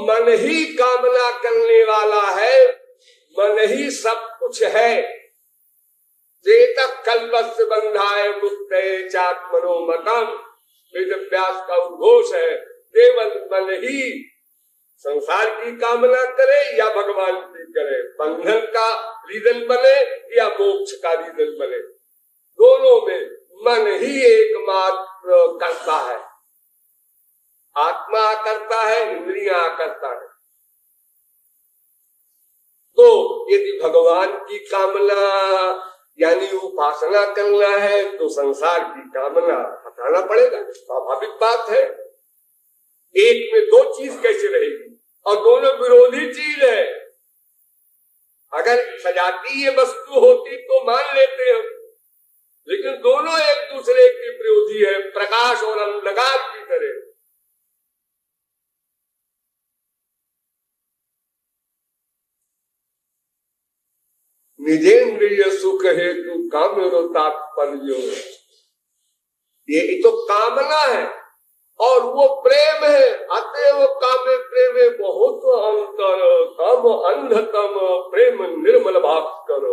मन ही कामना करने वाला है, मन ही सब कुछ है। चेत कल्पस्य बंधाय मुक्तये चात्मनो मतम, वेद व्यास का उद्घोष है। केवल मन ही संसार की कामना करे या भगवान की करे, बंधन का रीजन बने या मोक्ष का रीजन बने, दोनों में मन ही एकमात्र करता है। आत्मा करता है, इंद्रियां करता है। तो यदि भगवान की कामना यानी उपासना करना है तो संसार की कामना हटाना पड़ेगा, स्वाभाविक बात है। एक में दो चीज कैसे रहेगी, और दोनों विरोधी चीज है। अगर सजातीय वस्तु होती तो मान लेते हैं, लेकिन दोनों एक दूसरे के विरोधी है, प्रकाश और अंधकार की तरह। निजेंद्रिय सुख हेतु काम तात्पर्य, ये तो कामना है और वो प्रेम है। अतएव कामे प्रेमे बहुत अंतर, काम अंधतम प्रेम निर्मल भास्कर।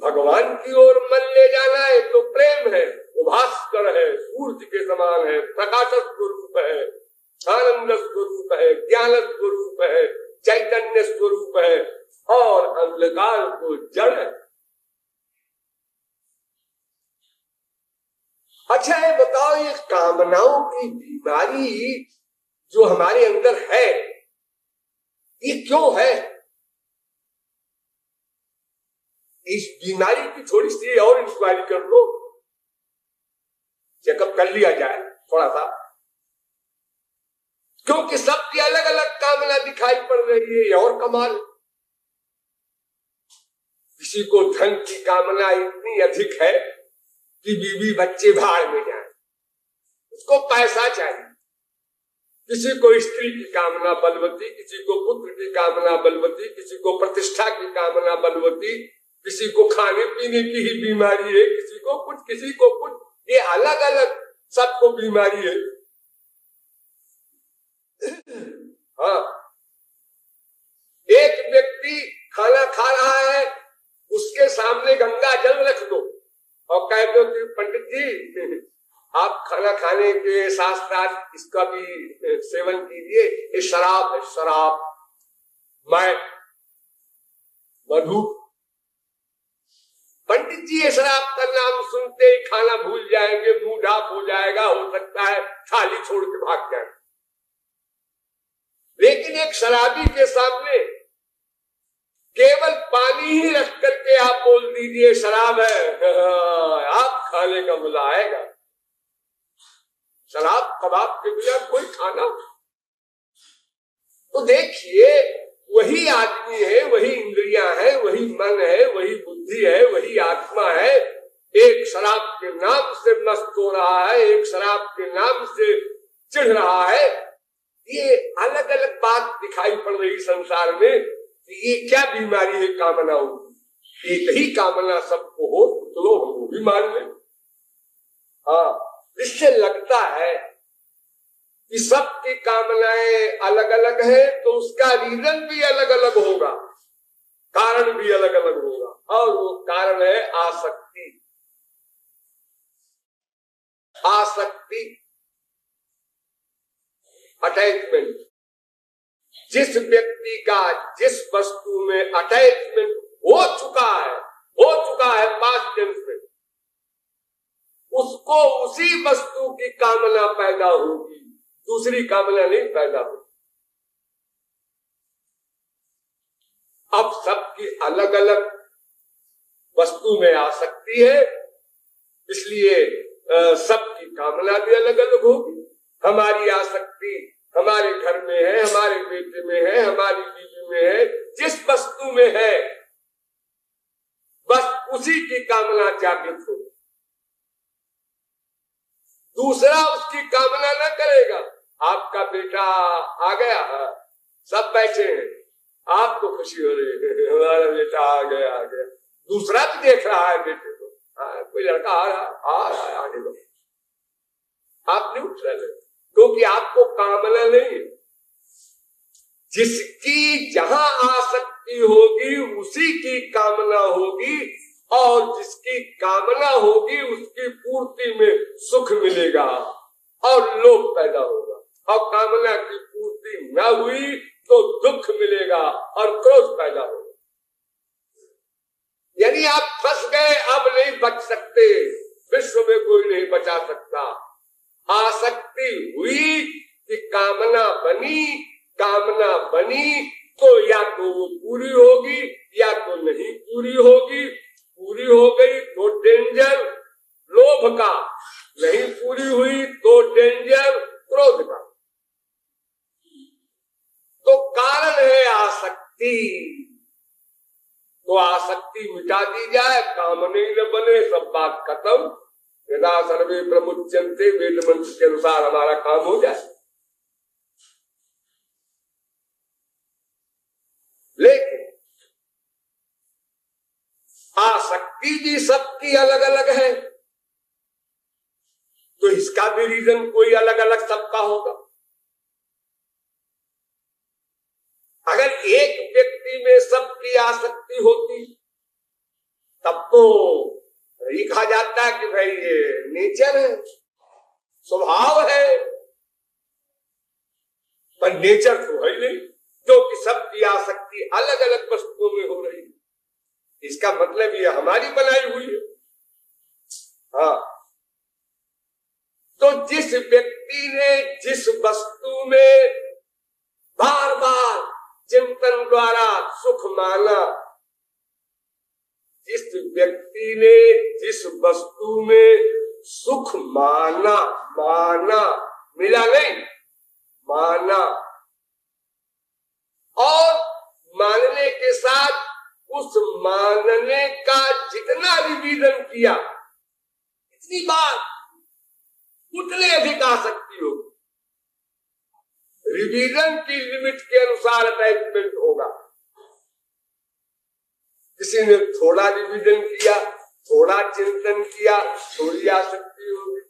भगवान की ओर मन ले जाना है तो प्रेम है, वो भास्कर है, सूर्य के समान है, प्रकाश स्वरूप है, आनंद स्वरूप है, ज्ञान स्वरूप है, चैतन्य स्वरूप है, और अंधकार को जड़ है। अच्छा है, बताओ ये कामनाओं की बीमारी जो हमारे अंदर है, ये क्यों है? इस बीमारी की थोड़ी सी और इंक्वायरी कर लो, चेकअप कर लिया जाए थोड़ा सा, क्योंकि सबकी अलग अलग कामना दिखाई पड़ रही है। और कमाल, किसी को धन की कामना इतनी अधिक है कि बीवी बच्चे भाड़ में जाए, उसको पैसा चाहिए। किसी को स्त्री की कामना बलवती, किसी को पुत्र की कामना बलवती, किसी को प्रतिष्ठा की कामना बलवती, किसी को खाने पीने की ही बीमारी है, किसी को कुछ, किसी को कुछ, ये अलग अलग सबको बीमारी है। हाँ, एक व्यक्ति खाना खा रहा है, उसके सामने गंगा जल रख दो और कह दो कि पंडित जी आप खाना खाने के साथ साथ इसका भी सेवन कीजिए, ये शराब है, शराब, मैं मधु। पंडित जी ये शराब का नाम सुनते ही खाना भूल जाएंगे, मुंह ढाप हो जाएगा, हो सकता है थाली छोड़ के भाग जाए। लेकिन एक शराबी के सामने केवल पानी ही रख करके आप बोल दीजिए शराब है, आप खाने का मजा आएगा। शराब कबाब के बिना कोई खाना। तो देखिए, वही आदमी है, वही इंद्रियां है, वही मन है, वही बुद्धि है, वही आत्मा है। एक शराब के नाम से मस्त हो रहा है, एक शराब के नाम से चिढ़ रहा है। ये अलग अलग बात दिखाई पड़ रही संसार में। ये क्या बीमारी है कामनाओं की? एक ही कामना सबको हो तो लो हम वो भी मान लें। हाँ, इससे लगता है कि सबकी कामनाएं अलग अलग है तो उसका रीजन भी अलग अलग होगा, कारण भी अलग अलग होगा, और वो कारण है आसक्ति। आसक्ति, अटैचमेंट। जिस व्यक्ति का जिस वस्तु में अटैचमेंट हो चुका है पास्ट टेंस में, उसको उसी वस्तु की कामना पैदा होगी, दूसरी कामना नहीं पैदा होगी। अब सबकी अलग अलग वस्तु में आसक्ति है, इसलिए सबकी कामना भी अलग अलग होगी। हमारी आसक्ति हमारे घर में है, हमारे बेटे में है, हमारी बीवी में है, जिस वस्तु में है बस उसी की कामना जागृत होगी। दूसरा उसकी कामना न करेगा। आपका बेटा आ गया, सब बैठे हैं, आपको खुशी हो रही है, हमारा बेटा आ गया। दूसरा भी देख रहा है बेटे को, कोई लड़का आ रहा है, आने दो। आप नहीं उठ रहे क्योंकि आपको कामना नहीं है। जिसकी जहां आसक्ति होगी उसी की कामना होगी, और जिसकी कामना होगी उसकी पूर्ति में सुख मिलेगा और लोभ पैदा होगा, और कामना की पूर्ति न हुई तो दुख मिलेगा और क्रोध पैदा होगा। यानी आप फंस गए, अब नहीं बच सकते, विश्व में कोई नहीं बचा सकता। आसक्ति हुई कि कामना बनी तो या तो वो पूरी होगी या तो नहीं पूरी होगी। पूरी हो गई तो डेंजर लोभ का, नहीं पूरी हुई तो डेंजर क्रोध का। तो कारण है आसक्ति, तो आसक्ति मिटा दी जाए, काम नहीं न बने, सब बात खत्म। यदा सर्वे प्रमुच्यन्ते, वेद मंत्र के अनुसार हमारा काम हो जाए। लेकिन आसक्ति भी सबकी अलग अलग है, तो इसका भी रीजन कोई अलग अलग सबका होगा। अगर एक व्यक्ति में सबकी आसक्ति होती तब तो ये कहा जाता है कि भाई ये नेचर है, स्वभाव है, पर नेचर तो है नहीं, क्योंकि सबकी आसक्ति अलग अलग वस्तुओं में हो रही है। इसका मतलब ये हमारी बनाई हुई है। हाँ, तो जिस व्यक्ति ने जिस वस्तु में बार बार चिंतन द्वारा सुख माना, जिस व्यक्ति ने जिस वस्तु में सुख माना मिला नहीं, माना, और मानने के साथ उस मानने का जितना रिवीजन किया, इतनी बार उतने अधिक आसक्ति होगी। रिवीजन की लिमिट के अनुसार अटैचमेंट होगा। किसी ने थोड़ा रिवीजन किया, थोड़ा चिंतन किया, थोड़ी आसक्ति होगी।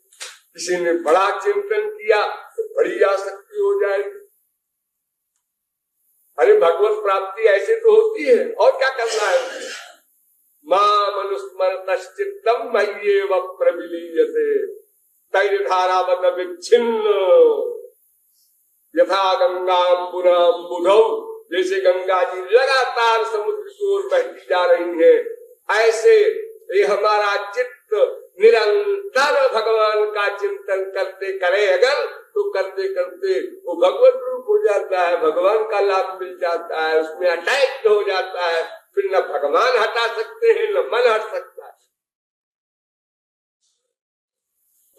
किसी ने बड़ा चिंतन किया तो बड़ी आसक्ति हो जाएगी। अरे भगवत प्राप्ति ऐसे तो होती है, और क्या करना है? मां मनुस्मरतश्चित्तम मय्येव प्रविलीयते तैर्धारावत विच्छिन्न यथा गंगाम्बुनाम्बुधौ। जैसे गंगा जी लगातार समुद्र की ओर बहती जा रही है, ऐसे ये हमारा चित्त निरंतर भगवान का चिंतन करते करे अगर, तो करते करते वो भगवत रूप हो जाता है, भगवान का लाभ मिल जाता है, उसमें अटैच हो जाता है। फिर न भगवान हटा सकते हैं न मन हट सकता है।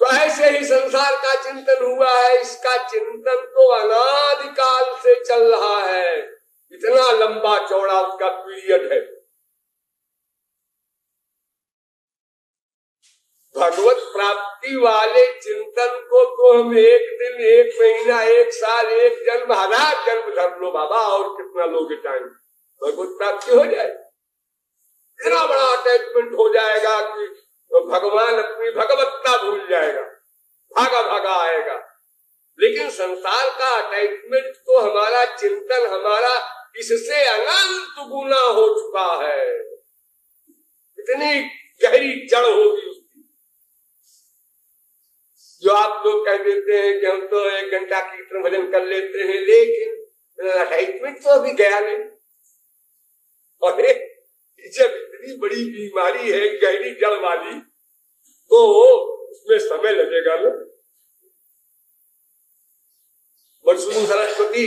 तो ऐसे ही संसार का चिंतन हुआ है। इसका चिंतन तो अनादिकाल से चल रहा है, इतना लंबा चौड़ा उसका पीरियड है। भगवत प्राप्ति वाले चिंतन को तो हम एक दिन, एक महीना, एक साल, एक जन्म, 1000 जन्म धर लो बाबा, और कितना लोगे टाइम, भगवत प्राप्ति हो जाए। इतना बड़ा अटैचमेंट हो जाएगा कि भगवान अपनी भगवत्ता भूल जाएगा, भागा भागा आएगा। लेकिन संसार का अटैचमेंट तो हमारा चिंतन, हमारा इससे अनंत गुना हो चुका है। इतनी गहरी जड़ होगी उसकी, जो आप लोग कह देते हैं कि हम तो 1 घंटा कीर्तन भजन कर लेते हैं, लेकिन अटैचमेंट तो अभी गया नहीं। और जब इतनी बड़ी बीमारी है गहरी जड़ वाली, तो उसमें समय लगेगा ना। मधुसूदन सरस्वती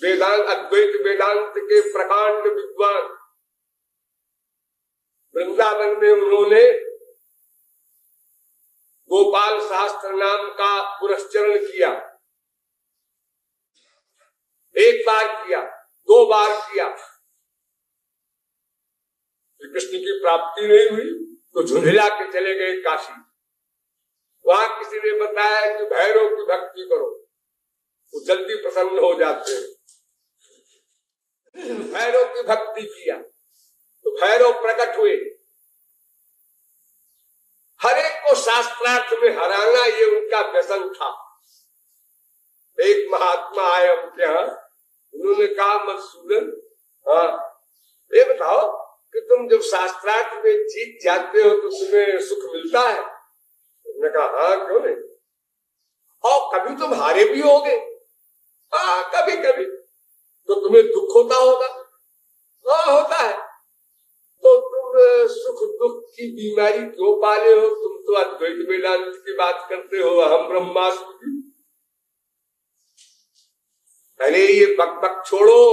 वेदांत, अद्वैत वेदांत के प्रकांड विद्वान, वृंदावन में उन्होंने गोपाल शास्त्र नाम का पुरस्चरण किया। 1 बार किया, 2 बार किया, श्री कृष्ण की प्राप्ति नहीं हुई तो झुंझला के चले गए काशी। वहां किसी ने बताया कि भैरव की भक्ति करो, वो जल्दी प्रसन्न हो जाते हैं। भैरव की भक्ति किया तो भैरव प्रकट हुए। हर एक को शास्त्रार्थ में हराना ये उनका व्यसन था। एक महात्मा आए उनके यहाँ, उन्होंने कहा मधुसूदन, हाँ ये बताओ कि तुम जब शास्त्रार्थ में जीत जाते हो तो तुम्हें सुख मिलता है? उन्होंने कहा हाँ क्यों नहीं, और कभी तुम हारे भी होगे, हाँ कभी कभी, तो तुम्हें दुख होता होगा, हाँ होता है, तो तुम सुख दुख की बीमारी क्यों पाले हो? तुम तो अद्वैत वेदांत की बात करते हो, अहम ब्रह्मास्मि। अरे ये बक बक छोड़ो,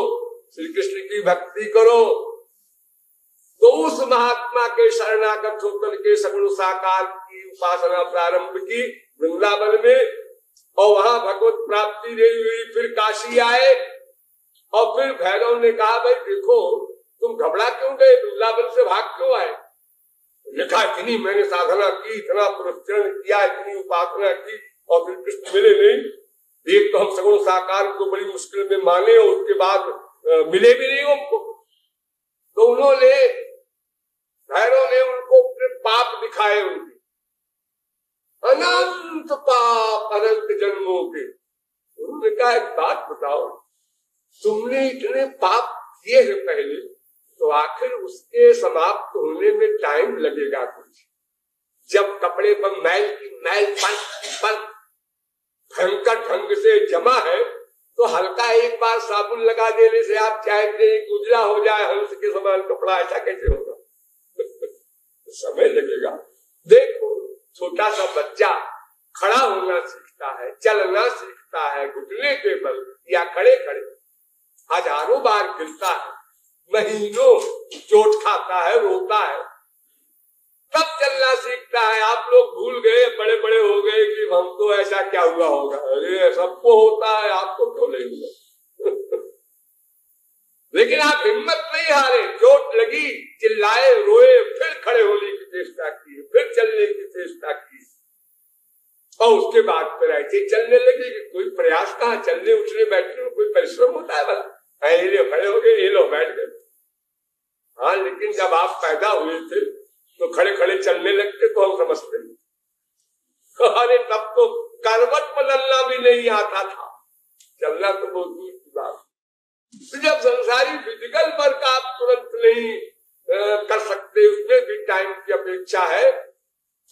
श्री कृष्ण की भक्ति करो। तो उस महात्मा के शरणागत होकर के सगुण साकार की उपासना प्रारंभ की वृंदावन में, और वहां भगवत प्राप्ति नहीं हुई। फिर काशी आए और फिर भैरव ने कहा भाई देखो तुम घबरा क्यों गए, वृंदावन से भाग क्यों आए? लिखा इतनी मैंने साधना की, इतना पुरस्चरण किया, इतनी उपासना की और फिर कृष्ण मिले नहीं। एक तो हम सगुण साकार को बड़ी मुश्किल में माने और उसके बाद मिले भी नहीं हमको। तो उन्होंने भैरव ने उनको पाप दिखाए, उनके अनंत पाप, अनंत जन्मों के। उन्होंने कहा एक बात बताओ, तुमने इतने पाप किए हैं पहले, तो आखिर उसके समाप्त होने में टाइम लगेगा कुछ। जब कपड़े पर मैल की मैल पर भयंकर ढंग से जमा है तो हल्का एक बार साबुन लगा देने से आप चाहते हैं कि उजला हो जाए हंस के समान कपड़ा, ऐसा कैसे होगा? समय लगेगा। देखो छोटा सा बच्चा खड़ा होना सीखता है, चलना सीखता है घुटने के बल या खड़े खड़े, हजारों बार गिरता है, महीनों चोट खाता है, रोता है, तब चलना सीखता है। आप लोग भूल गए, बड़े बड़े हो गए कि हम तो ऐसा क्या हुआ होगा। अरे सबको होता है, आपको क्यों नहीं हुआ? लेकिन आप हिम्मत नहीं हारे, चोट लगी, चिल्लाए, रोए, फिर खड़े होने की चेष्टा की, फिर चलने की चेष्टा की, और उसके बाद फिर ऐसे चलने लगे कि कोई प्रयास कहाँ, चलने उठने बैठने में कोई परिश्रम होता है? भला ये लो खड़े हो गए, ये लो बैठ गए। हाँ लेकिन जब आप पैदा हुए थे तो खड़े खड़े चलने लगते तो हम समझते, अरे तब तो करवट बदलना भी नहीं आता था, चलना तो बहुत दूर की बात। तो जब संसारी फिजिकल वर्क आप तुरंत नहीं कर सकते, उसमें भी टाइम की अपेक्षा है।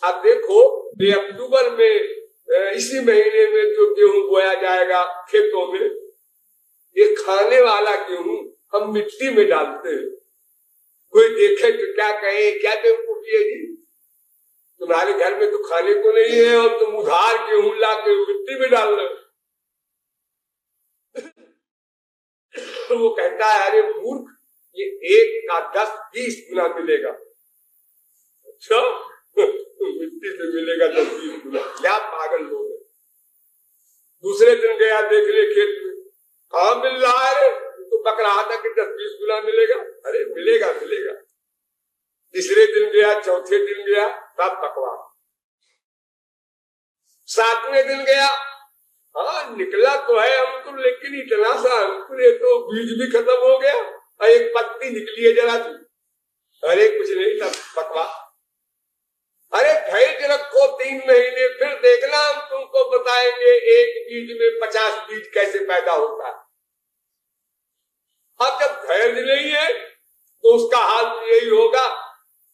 आप देखो ये अक्टूबर में इसी महीने में जो गेहूं बोया जाएगा खेतों में, ये खाने वाला गेहूं हम मिट्टी में डालते हैं। कोई देखे तो क्या कहे, क्या बेवकूफी है जी, तुम्हारे घर में तो खाने को नहीं है और तुम उधार गेहूं ला के मिट्टी में डाल रहे हो। तो वो कहता है अरे मूर्ख, ये 1 का 10-20 गुना मिलेगा। अच्छा मिट्टी से मिलेगा 10-20 गुना, क्या पागल लोग हैं। दूसरे दिन गया देखने खेत में, कहाँ मिल रहा है? तो बक रहा था कि 10-20 गुना मिलेगा। अरे मिलेगा मिलेगा। तीसरे दिन गया, चौथे दिन गया, तब बकवास। 7वें दिन गया, हाँ निकला तो है अंकुर, लेकिन इतना सा अंकुर है तो बीज भी खत्म हो गया और एक पत्ती निकली है जरा सी। अरे कुछ नहीं था, बकवास। अरे धैर्य रखो 3 महीने, फिर देखना हम तुमको बताएंगे एक बीज में 50 बीज कैसे पैदा होता है। अब जब धैर्य नहीं है तो उसका हाल यही होगा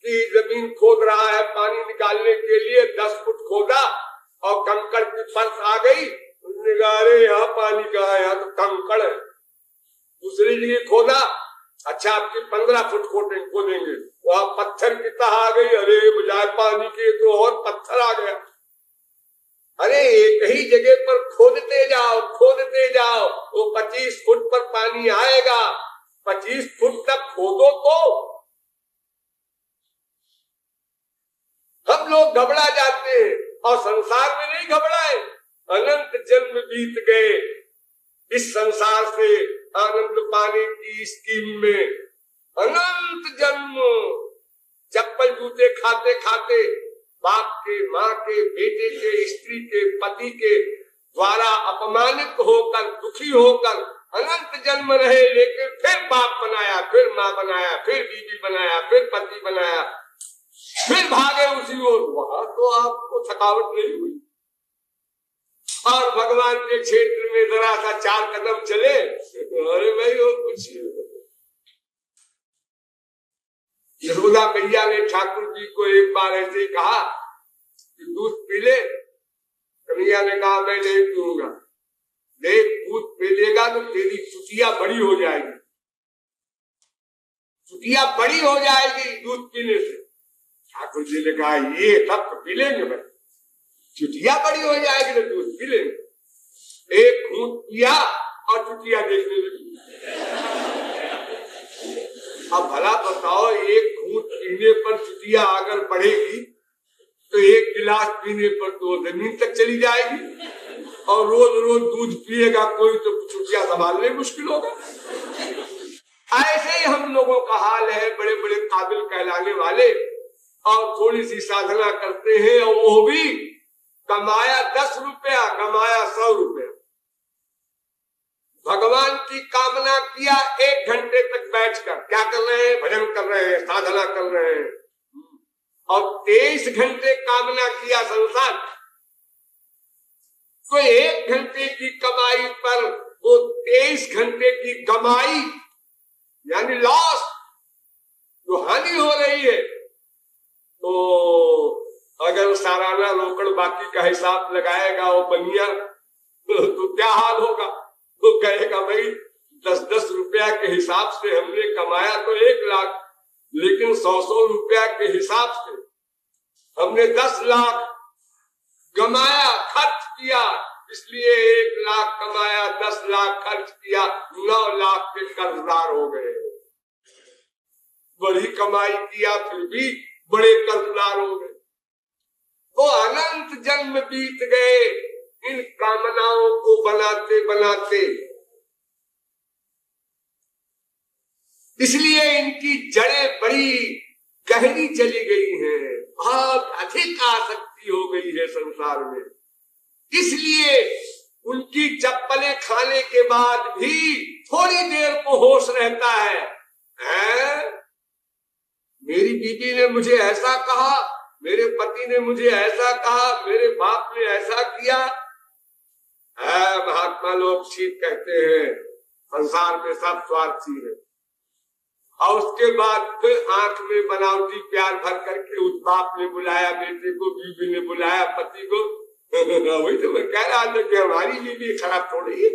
कि जमीन खोद रहा है पानी निकालने के लिए, 10 फुट खोदा और कंकड़ की परत आ गई, उसने कहा अरे यहाँ पानी कहाँ है, यहाँ तो कंकड़ है। दूसरी जगह खोदा, अच्छा आपकी 15 फुट खोदेंगे, वहां पत्थर की तह आ गई, अरे बजाय पानी के तो और पत्थर आ गया। अरे एक ही जगह पर खोदते जाओ, वो 25 फुट पर पानी आएगा, 25 फुट तक खोदो तो। हम लोग घबरा जाते हैं और संसार में नहीं घबराए। अनंत जन्म बीत गए इस संसार से आनंद पाने की स्कीम में, अनंत जन्म चप्पल जूते खाते खाते बाप के, माँ के, बेटे के, स्त्री के, पति के द्वारा अपमानित होकर, दुखी होकर अनंत जन्म रहे, लेकिन फिर बाप बनाया, फिर माँ बनाया, फिर बीवी बनाया, फिर पति बनाया, फिर भागे उसी ओर। वहां तो आपको थकावट नहीं हुई। और भगवान के क्षेत्र में जरा सा 4 कदम चले, अरे मैं यशोदा मैया ने ठाकुर जी को एक बार ऐसे कहा कि दूध पी ले। कन्हैया ने कहा मैं नहीं पीऊंगा। देख दूध पी लेगा तो तेरी चुटिया बड़ी हो जाएगी, चुटिया बड़ी हो जाएगी दूध पीने से। ठाकुर जी ने कहा ये सब पी लेंगे, मैं चुटिया बड़ी हो जाएगी तो दूध पी लेंगे। एक घूंट पिया और चुटिया देखने लगी। अब भला बताओ, एक घूंट पीने पर चुटिया अगर बढ़ेगी तो एक गिलास पीने पर तो जमीन तक चली जाएगी, और रोज रोज दूध पिएगा कोई तो चुटिया संभालने मुश्किल होगा। ऐसे ही हम लोगों का हाल है, बड़े बड़े काबिल कहलाने वाले और थोड़ी सी साधना करते हैं, और वो भी कमाया 10 रुपया, कमाया 100 रुपया। भगवान की कामना किया 1 घंटे तक बैठकर, क्या कर रहे हैं? भजन कर रहे हैं, साधना कर रहे हैं। और 23 घंटे कामना किया संसार, तो 1 घंटे की कमाई पर वो 23 घंटे की कमाई यानी लॉस, जो हानि हो रही है। तो अगर सालाना रोकड़ बाकी का हिसाब लगाएगा वो बनिया, तो क्या हाल होगा? तो कहेगा भाई 10-10 रुपया के हिसाब से हमने कमाया तो 1 लाख, लेकिन 100-100 रुपया के हिसाब से हमने 10 लाख कमाया, खर्च किया। इसलिए 1 लाख कमाया, 10 लाख खर्च किया, 9 लाख के कर्जदार हो गए। बड़ी कमाई किया फिर भी बड़े कर्जदार हो गए। तो अनंत जन्म बीत गए इन कामनाओं को बनाते बनाते। इसलिए इनकी जड़ें बड़ी गहरी चली गई हैं, बहुत अधिक आसक्ति हो गई है संसार में। इसलिए उनकी चप्पलें खाने के बाद भी थोड़ी देर को होश रहता है। मेरी बीवी ने मुझे ऐसा कहा, मेरे पति ने मुझे ऐसा कहा, मेरे बाप ने ऐसा किया। महात्मा लोग ठीक कहते हैं, संसार में सब स्वार्थी है। और उसके बाद फिर आंख में बनावटी प्यार भर करके उस बाप ने बुलाया बेटे को, बीवी ने बुलाया पति को। वही तो मैं कह रहा था कि हमारी बीवी खराब थोड़ी है,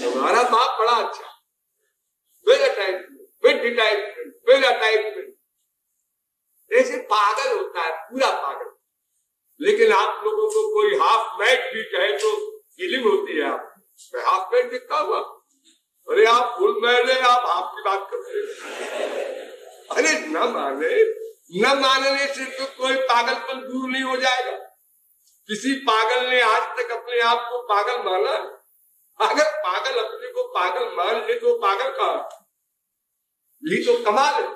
हमारा बाप बड़ा अच्छा। ऐसे पागल होता है, पूरा पागल। लेकिन आप लोगों को कोई हाफ मैट भी कहे तो फीलिंग होती है। आप मैं हाफ मैट दिखता हुआ, अरे आप फुल मैट है, आप हाफ की बात करते हैं। अरे न मानने से तो कोई पागलपन दूर नहीं हो जाएगा। किसी पागल ने आज तक अपने आप को पागल माना? अगर पागल अपने को पागल मान ले तो पागल कहा? यही तो कमाल है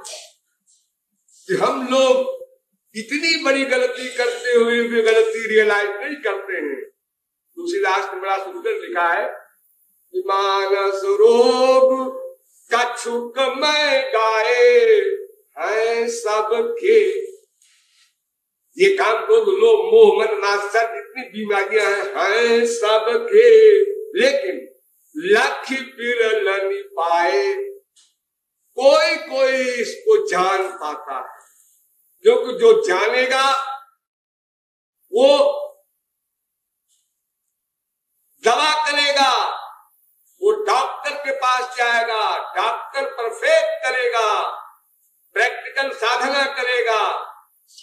कि हम लोग इतनी बड़ी गलती करते हुए भी गलती रियलाइज नहीं करते हैं। तुलसीदास ने बड़ा सुंदर लिखा है कि मानस रोग कछुक मैं गाए हैं सबके। ये काम रोग लोग मोह मन मात्सर्य जितनी बीमारियां हैं सबके, लेकिन लक्ष्य बिरल नहीं पाए। कोई कोई इसको जान पाता है, क्योंकि जो जानेगा वो दवा करेगा, वो डॉक्टर के पास जाएगा, डॉक्टर परफेक्ट करेगा, प्रैक्टिकल साधना करेगा।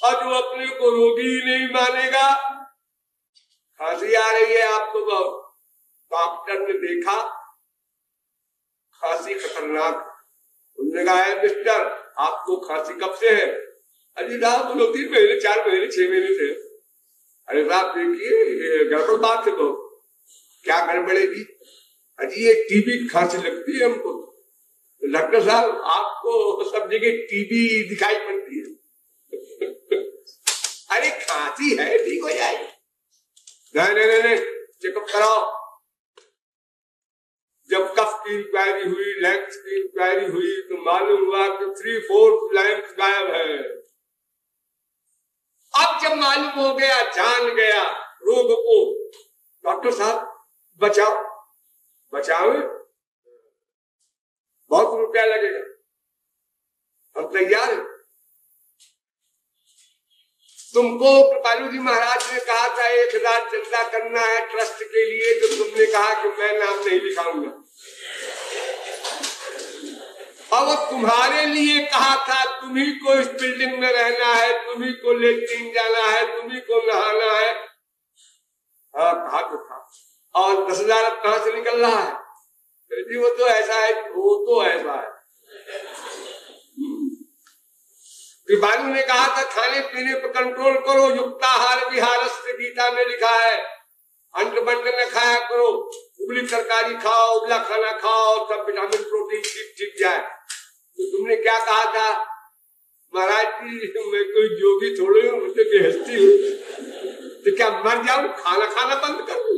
और जो अपने को रोगी नहीं मानेगा, खांसी आ रही है आपको, डॉक्टर ने देखा खांसी खतरनाक, उन्होंने कहा मिस्टर आपको खांसी कब से है? अजी साहब 2-3 महीने, 4 महीने, 6 महीने से। अरे साहब देखिए गड़बड़ बात है। तो क्या गड़बड़ेगी? अजी ये टीबी की खांसी लगती है हमको। डॉक्टर साहब आपको सब जगह टीबी दिखाई पड़ती है। अरे खांसी है, ठीक हो जाएगी। नहीं, चेकअप कराओ। जब कफ की इंक्वायरी हुई, लैंग्स की इंक्वायरी हुई, तो मालूम हुआ कि 3/4 लैंग्स गायब है। अब जब मालूम हो गया, जान गया रोग को, डॉक्टर साहब बचाओ, बहुत रुपया लगेगा, हम तैयार हैं। तुमको कृपालु जी महाराज ने कहा था 1000 चंदा करना है ट्रस्ट के लिए, तो तुमने कहा कि मैं नाम नहीं लिखाऊंगा। और तुम्हारे लिए कहा था तुम्ही को इस बिल्डिंग में रहना है, तुम्ही को लेट्रिन जाना है, तुम्ही को नहाना है। हाँ कहा तो था। और 10,000 अब कहां से निकल रहा है? जी वो तो ऐसा है, वो तो ऐसा है। कृपालु ने कहा था खाने पीने पर कंट्रोल करो, युक्ताहार विहारस्य गीता में लिखा है। अंट बंट न खाया करो, उबली तरकारी खाओ, उबला खाना खाओ, सब विटामिन प्रोटीन ठीक जाए। तो तुमने क्या कहा था? महाराज जी मैं कोई योगी थोड़ी हूँ, मुझे बेहस्ती हूँ, तो क्या मर जाऊं, खाना खाना बंद कर दूं?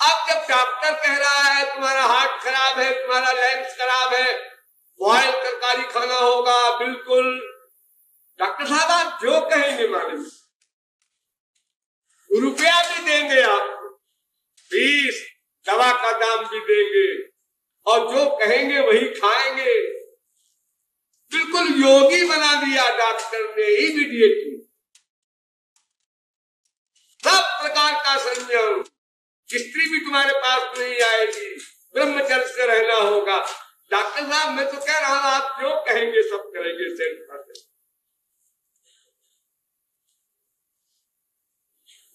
अब जब डॉक्टर कह रहा है तुम्हारा हार्ट खराब है, तुम्हारा लैंस खराब है, बॉयल तरकारी खाना होगा, बिल्कुल डॉक्टर साहब आप जो कहेंगे मानेंगे, रुपया भी देंगे आपको, फीस दवा का दाम भी देंगे, और जो कहेंगे वही खाएंगे। बिल्कुल योगी बना दिया डॉक्टर ने इमीडिएटली। सब प्रकार का संयम, स्त्री भी तुम्हारे पास नहीं आएगी, ब्रह्मचर्य से रहना होगा। डॉक्टर साहब मैं तो कह रहा हूं आप जो कहेंगे सब करेंगे।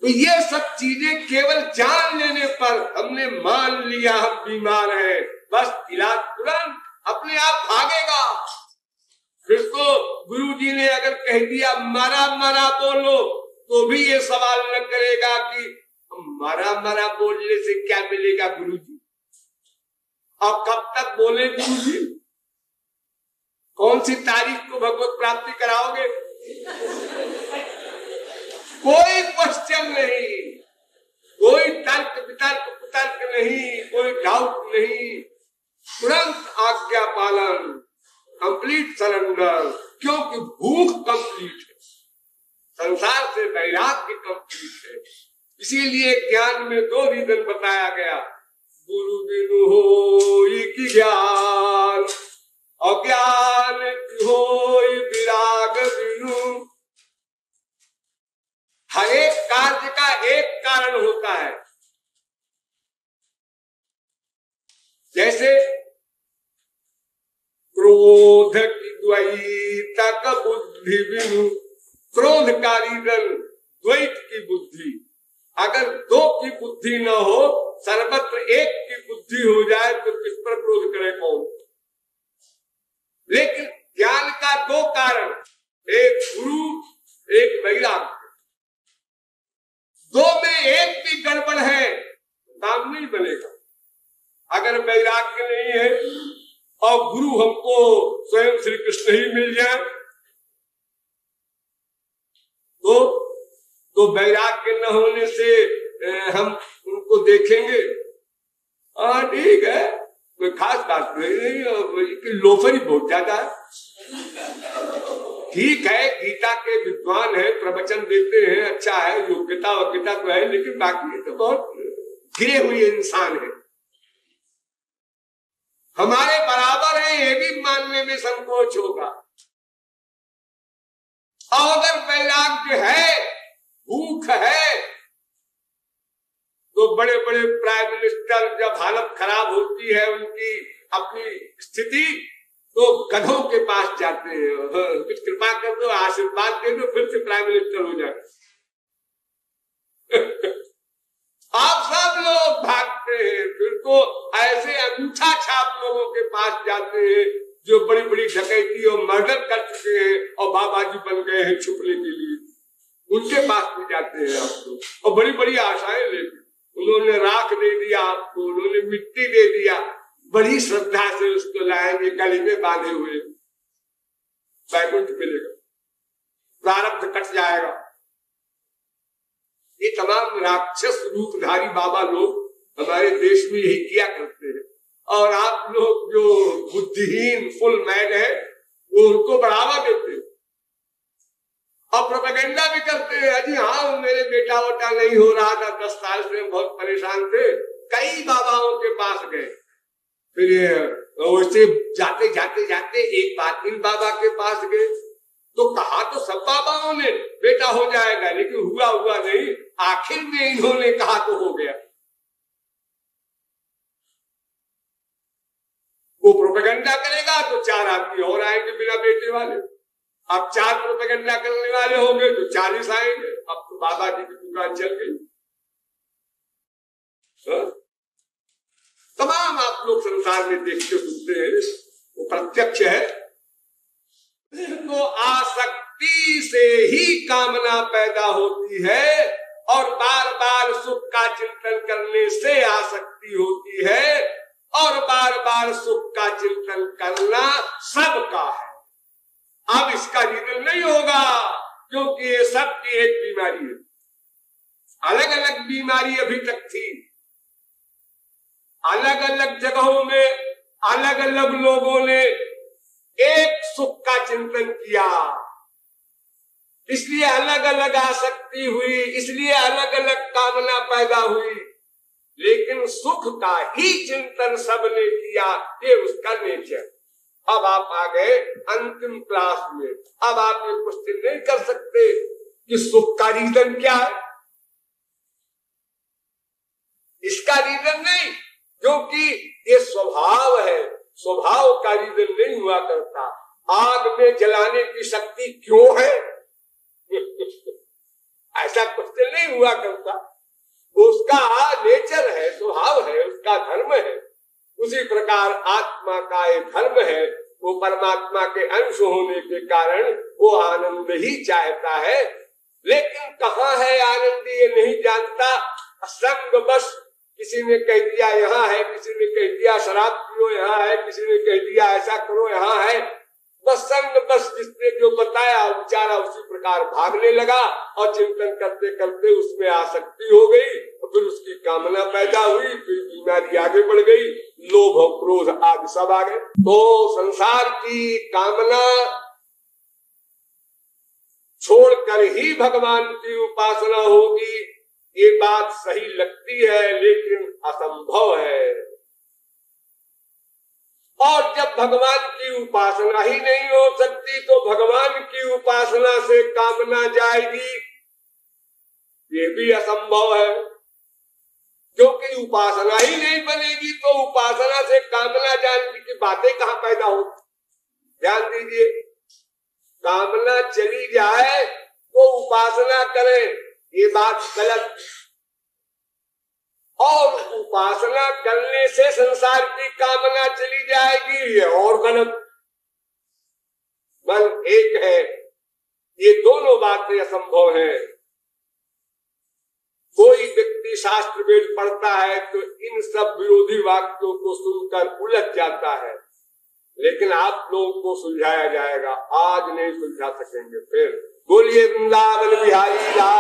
तो ये सब चीजें केवल जान लेने पर हमने मान लिया हम बीमार हैं, बस इलाज तुरंत अपने आप भागेगा। फिर तो गुरु जी ने अगर कह दिया मरा मरा बोलो, तो भी ये सवाल न करेगा कि मरा मरा बोलने से क्या मिलेगा गुरु जी, और कब तक बोले गुरु जी, कौन सी तारीख को भगवत प्राप्ति कराओगे? कोई क्वेश्चन नहीं, कोई तर्क वितर्क कुतर्क नहीं, कोई डाउट नहीं, तुरंत आज्ञा पालन, कंप्लीट सरेंडर। क्योंकि भूख कंप्लीट है, संसार से वैराग्य कंप्लीट है। इसीलिए ज्ञान में 2 रीजन बताया गया, गुरु बिनु होई की ज्ञान, अज्ञान होई विराग बिनु। हर एक कार्य का एक कारण होता है। जैसे क्रोध की द्वैतक बुद्धि बिनु, क्रोध का रीजन द्वैत की बुद्धि। अगर 2 की बुद्धि न हो, सर्वत्र एक की बुद्धि हो जाए, तो किस पर क्रोध करे कौन? लेकिन ज्ञान का 2 कारण, एक गुरु एक वैराग्य। 2 में एक भी गड़बड़ है काम नहीं बनेगा। अगर वैराग्य नहीं है और गुरु हमको स्वयं श्री कृष्ण ही मिल जाए, तो वैराग्य न होने से हम उनको देखेंगे, हाँ ठीक है कोई खास बात नहीं, लोफरी बहुत ज्यादा है। ठीक है गीता के विद्वान है, प्रवचन देते हैं, अच्छा है, योग्यता वग्यता तो है, लेकिन बाकी तो बहुत गिरे हुए इंसान है। हमारे बराबर है ये भी मानने में संकोच होगा। और अगर वैराग्य है, भूख है, तो बड़े बड़े प्राइम मिनिस्टर जब हालत खराब होती है उनकी अपनी स्थिति, तो गधों के पास जाते हैं, कुछ कृपा कर दो, आशीर्वाद दे दो, फिर से प्राइम मिनिस्टर हो जाए। आप सब लोग भागते हैं, फिर तो ऐसे अंगूठा छाप लोगों के पास जाते हैं जो बड़ी बड़ी डकैती और मर्डर कर चुके हैं और बाबाजी बन गए हैं छुपने के लिए, उनके पास भी जाते हैं आप लोग, और बड़ी बड़ी आशाएं लेके उन्होंने राख दे दिया आपको, उन्होंने मिट्टी दे दिया, बड़ी श्रद्धा से उसको लाएंगे, गले में बांधे हुए, वैकुंठ मिलेगा, प्रारब्ध कट जाएगा। ये तमाम राक्षस रूपधारी बाबा लोग हमारे देश में यही किया करते हैं, और आप लोग जो बुद्धिहीन फुल मैन है वो उनको बढ़ावा देते हैं और प्रोपेगेंडा भी करते हैं। अजी हाँ मेरे बेटा वोटा नहीं हो रहा था, 10 साल से बहुत परेशान थे, कई बाबाओं के पास गए, फिर वैसे जाते जाते जाते एक बार इन बाबा के पास गए, तो कहा तो सब बाबाओं ने बेटा हो जाएगा, लेकिन हुआ हुआ नहीं, आखिर में इन्होंने कहा तो हो गया। वो प्रोपेगेंडा करेगा तो 4 आदमी और आएंगे बिना बेटे वाले। अब 4 प्रोपेगेंडा करने वाले होंगे तो 40 आएंगे। अब तो बाबा जी की दुकान चल गई। तमाम आप लोग संसार में देखते सुनते हैं, वो प्रत्यक्ष है। तो आसक्ति से ही कामना पैदा होती है और बार बार सुख का चिंतन करने से आसक्ति होती है और बार बार सुख का चिंतन करना सबका है। अब इसका निधन नहीं होगा, क्योंकि ये सबकी एक बीमारी है। अलग अलग बीमारी अभी तक थी, अलग अलग जगहों में अलग अलग लोगों ने एक सुख का चिंतन किया, इसलिए अलग अलग आसक्ति हुई, इसलिए अलग अलग कामना पैदा हुई, लेकिन सुख का ही चिंतन सबने किया, ये उसका नेचर। अब आप आ गए अंतिम क्लास में। अब आप ये क्वेश्चन नहीं कर सकते कि सुख का रीजन क्या है। इसका रीजन नहीं, क्योंकि ये स्वभाव है, स्वभाव का रीजन नहीं हुआ करता। आग में जलाने की शक्ति क्यों है ऐसा क्वेश्चन नहीं हुआ करता। उसका नेचर है, स्वभाव है, उसका धर्म है। उसी प्रकार आत्मा का एक धर्म है, वो परमात्मा के अंश होने के कारण वो आनंद ही चाहता है। लेकिन कहाँ है आनंद ये नहीं जानता। संग बस किसी ने कह दिया यहाँ है, किसी ने कह दिया शराब पियो यहाँ है, किसी ने कह दिया ऐसा करो यहाँ है। बस संग बस जिसने जो बताया बेचारा उसी प्रकार भागने लगा और चिंतन करते करते उसमें आसक्ति हो गई, और फिर उसकी कामना पैदा हुई, फिर बीमारी आगे बढ़ गई, लोभ और क्रोध आदि सब आ गए। तो संसार की कामना छोड़कर ही भगवान की उपासना होगी, ये बात सही लगती है, लेकिन असंभव है। और जब भगवान की उपासना ही नहीं हो सकती तो भगवान की उपासना से कामना जाएगी, ये भी असंभव है। क्योंकि उपासना ही नहीं बनेगी तो उपासना से कामना जाने की बातें कहाँ पैदा होती। ध्यान दीजिए, कामना चली जाए तो उपासना करें, ये बात गलत। और उपासना करने से संसार की कामना चली जाएगी, ये और गलत। मन एक है, ये दोनों बातें असंभव हैं। कोई व्यक्ति शास्त्र वेद पढ़ता है तो इन सब विरोधी वाक्यों को सुनकर उलझ जाता है, लेकिन आप लोगों को सुलझाया जाएगा, आज नहीं सुलझा सकेंगे। फिर बोलिए वृंदावन बिहारी लाल